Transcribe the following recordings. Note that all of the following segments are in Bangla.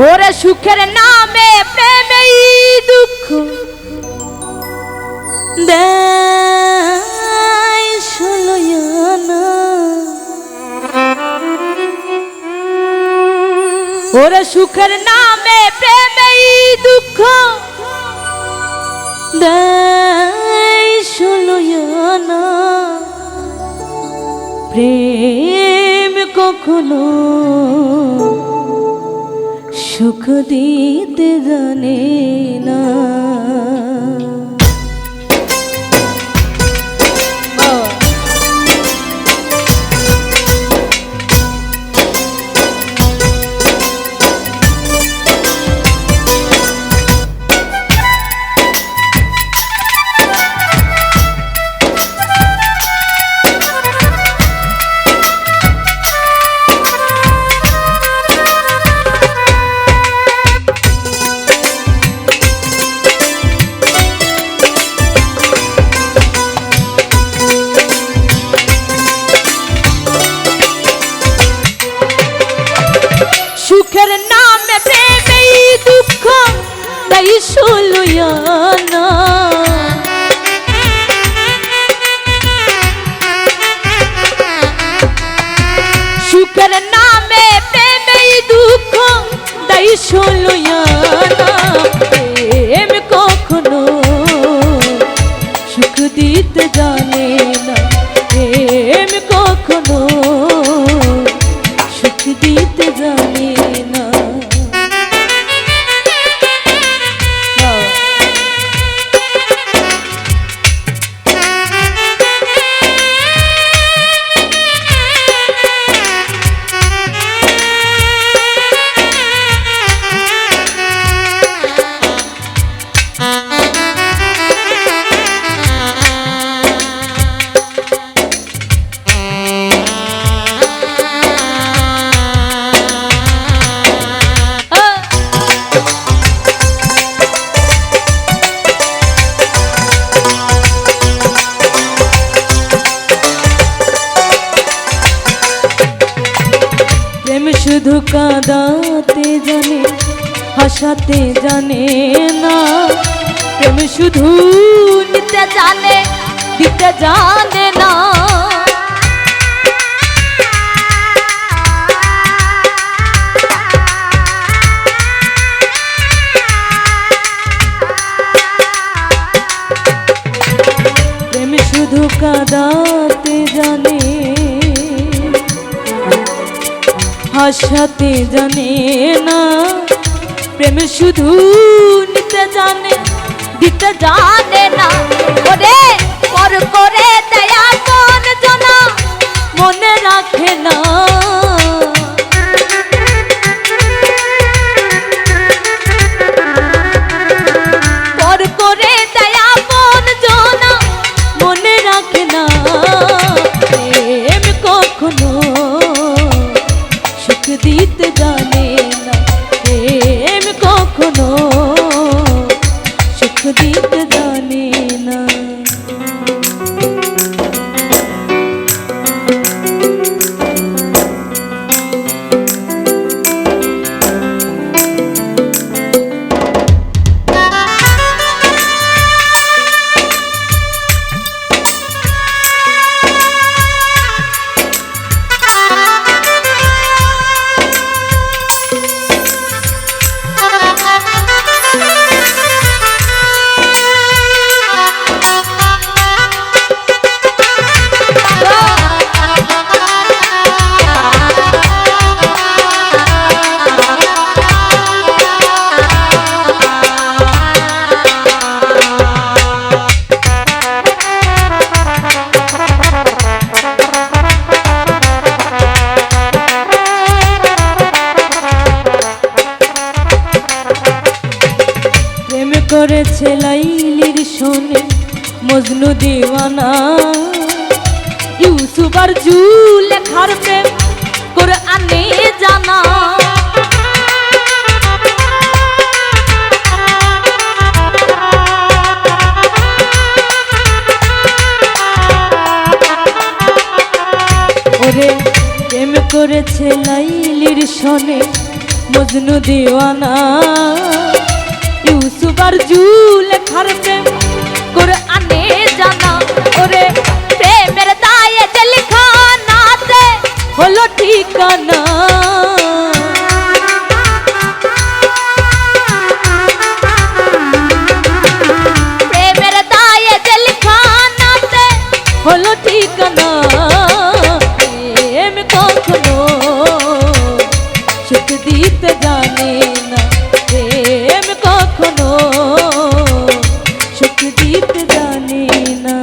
ওরে সুখের নামে প্রেমেই দুঃখ দেয় ষোলয়ানা। ওরে সুখের নামে প্রেমেই দুঃখ দেয় ষোলয়ানা। প্রেম কখনো সুখ দিতে জানে না। সুখের নামে প্রেমেই দুঃখ দেয় ষোলয়ানা। সুখের নামে প্রেমেই দুঃখ দেয় ষোলয়ানা। প্রেম কখনো সুখ দিতে জানে না। প্রেম কখনো সুখ দিতে জানে না। শুধু কাঁদাতে জানে হাসাতে জানে না। প্রেম শুধু নিতে জানে দিতে জানে না। প্রেম শুধু কাঁদাতে জানে হাসাতে জানে না। প্রেম শুধু নিতে জানে দিতে জানে না। ওরে পর করে দেয়া মন জানা মনে রাখে না। পর করে দেয়া মন জানা মনে রাখে না। প্রেম কখনো সুখ দিতে জানে না। প্রেম কখনো সুখ দিতে জানে না। করেছে লাইলির শোনে মজনু দিওয়ানা। ইউসুফ আর জুলেখার প্রেম কোরআনে জানা। ওরে প্রেম করেছে লাইলির শোনে মজনু দিওয়ানা ইউসুফ আর জুলেখার প্রেম কোরআনে জানা ওরে প্রেমের দায়ে জেলখানাতে হলো ঠিকানা প্রেমের দায়ে জেলখানাতে হলো ঠিকানা প্রেম কখনো সুখ দিতে জানে না প্রেম কখনো সুখ দিতে জানে না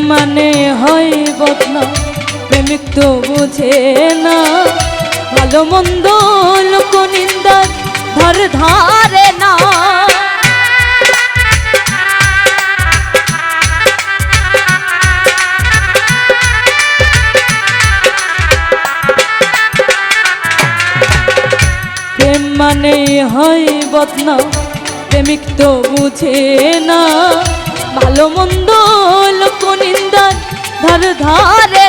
মানে হয় বদনা প্রেমিক তো বুঝে না ভালো মন্দ লোক নিন্দার ধার ধারে না প্রেম মানে হয় বদনা প্রেমিক তো বুঝে না ভালো মন্দ লোক নিন্দার ধার ধারে